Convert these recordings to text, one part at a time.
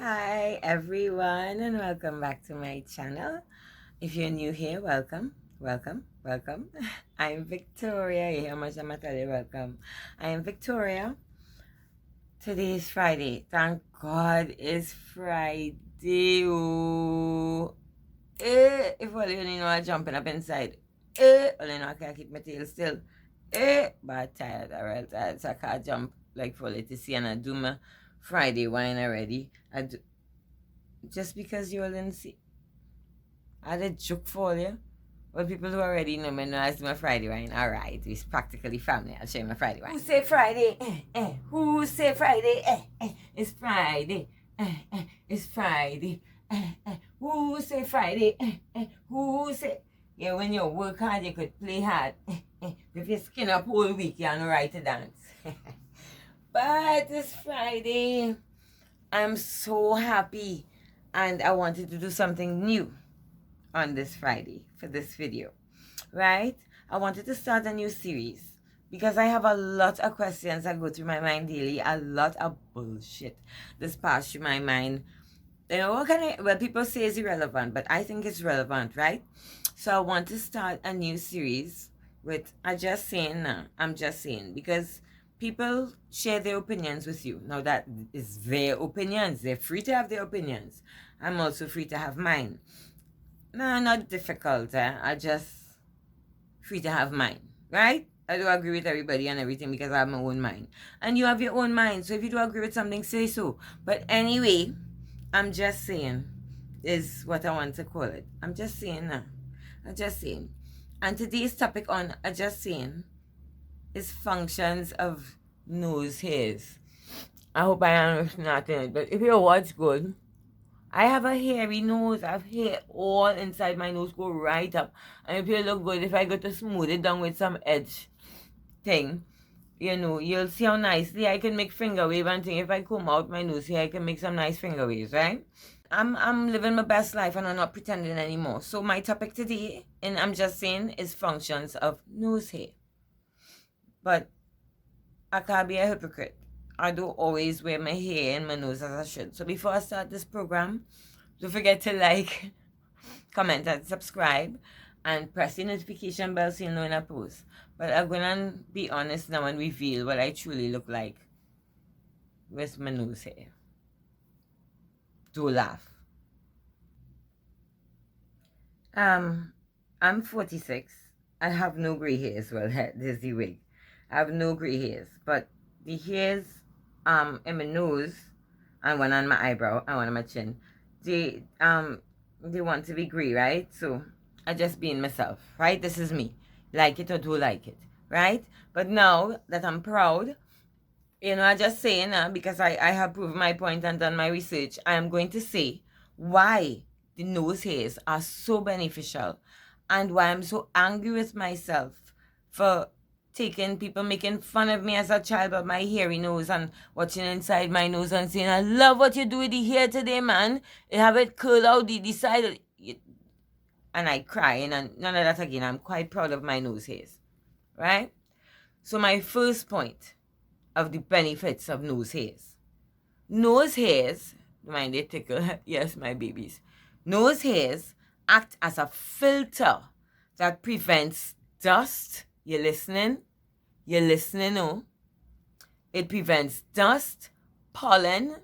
Hi everyone and welcome back to my channel. If you're new here, welcome. I'm Victoria. You hear how much I'm gonna tell you welcome. I am Victoria. Today is Friday. Thank God it's Friday. Oh. If only you know I'm jumping up inside. Only know I can't keep my tail still. But tired, alright, tired. So I can't jump like fully to see and I do my Friday wine already. Just because you all didn't see. I had a joke for you. Well, people who already know me know I do my Friday wine. Alright, it's practically family. I'll show you my Friday wine. Who say Friday? Who say Friday? It's Friday. It's Friday. Who say Friday? Who say? Yeah, when you work hard, you could play hard. If you skin up whole week, you're not right to dance. But it's Friday. I'm so happy. And I wanted to do something new on this Friday for this video, right? I wanted to start a new series because I have a lot of questions that go through my mind daily, a lot of bullshit that's passed through my mind. You know, what can well, people say it's irrelevant, but I think it's relevant, right? So I want to start a new series with I'm just saying, because people share their opinions with you. Now that is their opinions. They're free to have their opinions. I'm also free to have mine. No, not difficult. I just free to have mine, right? I do agree with everybody and everything because I have my own mind. And you have your own mind. So if you do agree with something, say so. But anyway, I'm just saying is what I want to call it. I'm just saying now. I'm just saying. And today's topic on I just saying is functions of nose hairs. I hope I am not in it, but if your word's good, I have a hairy nose. I have hair all inside my nose, go right up. And if you look good, if I go to smooth it down with some edge thing, you know, you'll see how nicely I can make finger wave and thing. If I comb out my nose here, I can make some nice finger waves, right? I'm living my best life and I'm not pretending anymore. So my topic today, and I'm just saying, is functions of nose hair. But I can't be a hypocrite. I do always wear my hair and my nose as I should. So before I start this program, don't forget to like, comment, and subscribe, and press the notification bell so you know when I post. But I'm gonna be honest now and reveal what I truly look like with my nose hair. Do laugh. I'm 46. I have no gray hairs. Well, there's the wig. I have no gray hairs, but the hairs in my nose and one on my eyebrow and one on my chin, they want to be gray, right? So I just being myself, right? This is me. Like it or do like it, right? But now that I'm proud, you know, I just saying because I have proved my point and done my research, I am going to say why the nose hairs are so beneficial and why I'm so angry with myself for people making fun of me as a child about my hairy nose and watching inside my nose and saying, I love what you do with the hair today, man. You have it curl out the side. And I cry and none of that again. I'm quite proud of my nose hairs, right? So my first point of the benefits of nose hairs. Nose hairs, mind they tickle, yes, my babies. Nose hairs act as a filter that prevents dust. You listening? You're listening, oh? It prevents dust, pollen,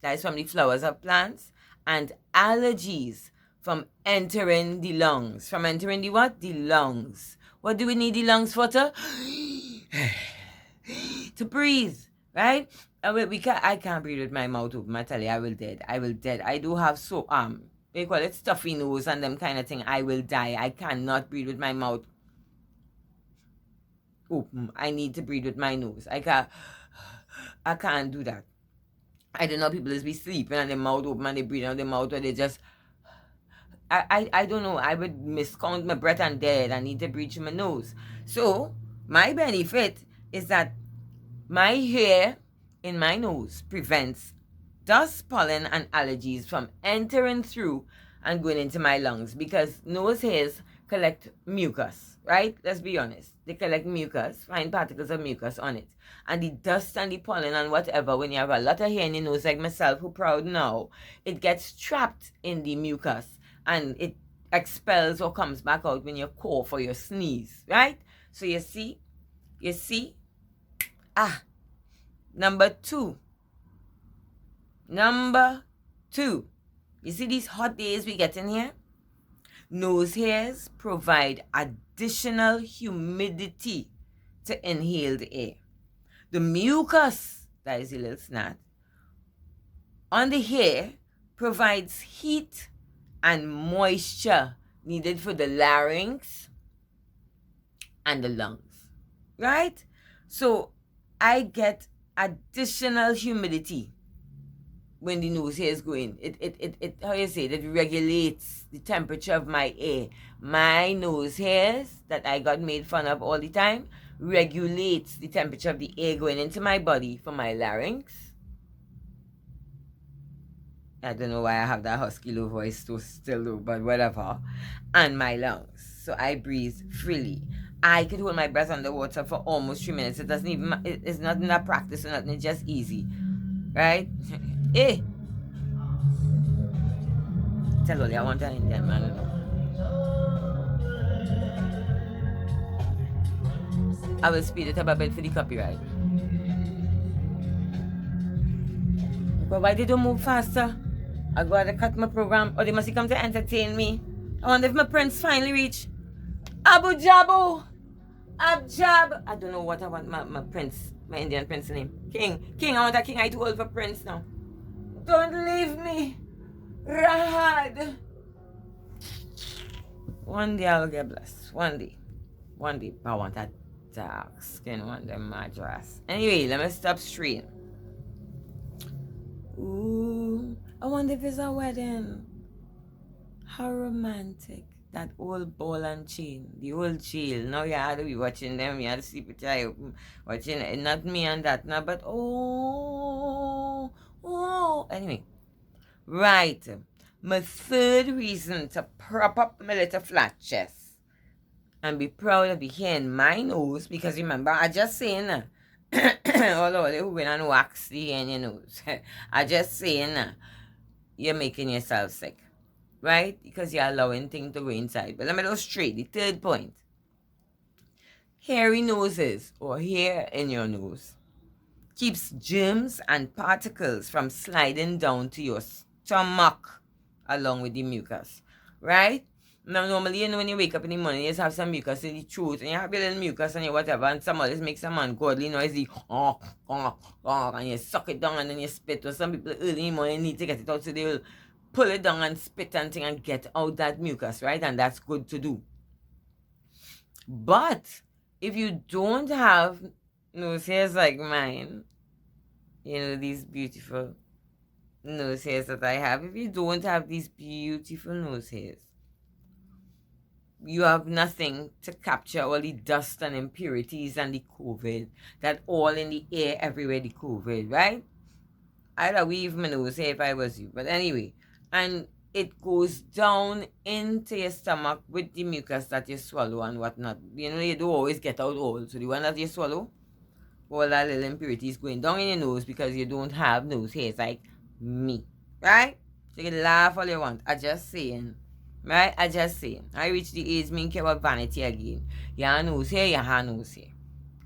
that is from the flowers of plants, and allergies from entering the lungs. From entering the what? The lungs. What do we need the lungs for? To breathe, right? I can't breathe with my mouth open. I tell you, I will dead. I do have so they call it stuffy nose and them kind of thing. I will die. I cannot breathe with my mouth open. I need to breathe with my nose. I can't do that. I don't know, people just be sleeping and their mouth open and they breathe out their mouth or they just I don't know. I would miscount my breath and dead. I need to breathe through my nose. So my benefit is that my hair in my nose prevents dust, pollen, and allergies from entering through and going into my lungs, because nose hairs collect mucus, right? Let's be honest. They collect mucus, fine particles of mucus on it. And the dust and the pollen and whatever, when you have a lot of hair in your nose, like myself, who proud now, it gets trapped in the mucus and it expels or comes back out when you cough or you sneeze, right? So you see, number two, you see these hot days we get in here? Nose hairs provide additional humidity to inhaled air. The mucus, that is a little snot, on the hair provides heat and moisture needed for the larynx and the lungs, right? So I get additional humidity when the nose hair is going. It how you say it regulates the temperature of my air. My nose hairs that I got made fun of all the time regulates the temperature of the air going into my body for my larynx. I don't know why I have that husky low voice still though, but whatever. And my lungs. So I breathe freely. I could hold my breath underwater for almost 3 minutes. It doesn't even, it's not in that practice or nothing. It's just easy. Right? Tell Oli I want an Indian man. I will speed it up a bit for the copyright. But why they don't move faster? I gotta cut my program, or they must come to entertain me. I wonder if my prince finally reach Abu Jabu. Abjab. I don't know what I want my prince, my Indian prince name. King, I want a king. I too old for prince now. Don't leave me. Rahad. One day I'll get blessed. One day. I want that dark skin one day, Madras. Anyway, let me stop straying. Ooh, I wonder if it's a wedding. How romantic. That old ball and chain, the old jail. Now you had to be watching them, you had to sleep with your eye open, watching it. Not me and that now, but anyway. Right. My third reason to prop up my little flat chest and be proud of the hair in my nose, because remember, I just saying although they went and wax the hair in your nose. I just saying you're making yourself sick. Right? Because you're allowing things to go inside. But let me go straight. The third point. Hairy noses or hair in your nose keeps germs and particles from sliding down to your stomach along with the mucus. Right? Now, normally, when you wake up in the morning, you just have some mucus in the throat, and you have a little mucus and whatever, and some others make some ungodly noisy, and you suck it down and then you spit. Or some people early in the morning need to get it out, so they will pull it down and spit and thing and get out that mucus, right? And that's good to do. But if you don't have nose hairs like mine, you know, these beautiful nose hairs that I have, if you don't have these beautiful nose hairs, you have nothing to capture all the dust and impurities and the COVID that all in the air everywhere, the COVID, right? I'd weave my nose hair if I was you. But anyway, and it goes down into your stomach with the mucus that you swallow and whatnot. You know, you do always get out all. So the one that you swallow, all that little impurities going down in your nose because you don't have nose hairs like me. Right? So you can laugh all you want. I just saying. Right? I just saying. I reach the age me care about vanity again. You have nose hair, you have nose hair.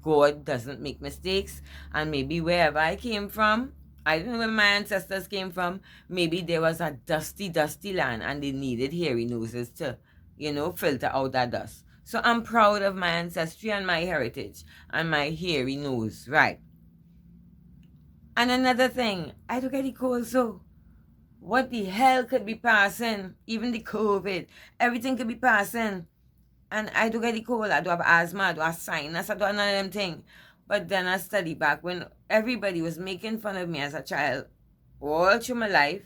God doesn't make mistakes. And maybe wherever I came from, I don't know where my ancestors came from. Maybe there was a dusty land and they needed hairy noses to, you know, filter out that dust. So I'm proud of my ancestry and my heritage and my hairy nose, right? And another thing, I don't get the cold, so what the hell could be passing? Even the COVID, everything could be passing. And I do get the cold, I do have asthma, I do have sinus, I do have none of them things. But then I study back when everybody was making fun of me as a child all through my life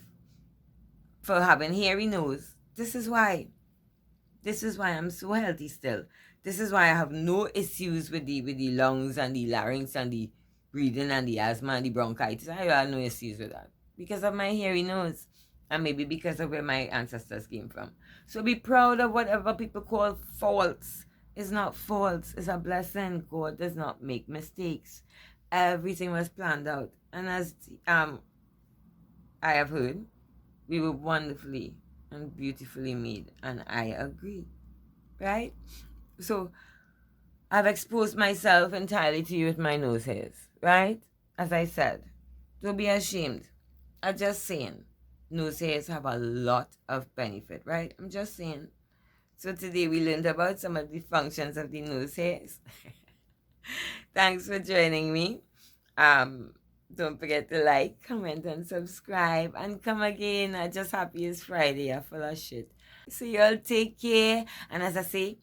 for having hairy nose. This is why. This is why I'm so healthy still. This is why I have no issues with the lungs and the larynx and the breathing and the asthma and the bronchitis. I have no issues with that. because of my hairy nose, and maybe because of where my ancestors came from. So be proud of whatever people call faults. It's not faults, it's a blessing. God does not make mistakes. Everything was planned out. And as I have heard, we were wonderfully and beautifully made, and I agree. Right? So I've exposed myself entirely to you with my nose hairs, right? As I said, don't be ashamed. I'm just saying, nose hairs have a lot of benefit, right? I'm just saying. So today we learned about some of the functions of the nose hairs. Thanks for joining me. Don't forget to like, comment, and subscribe. And come again. I just happy it's Friday. I'm full of shit. So y'all take care. And as I say,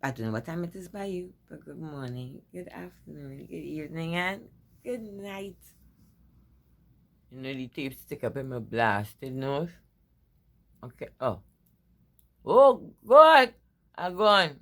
I don't know what time it is by you, but good morning, good afternoon, good evening, and good night. You know the tape stick up in my blasted nose? Okay. Oh. Oh, God. I'm gone.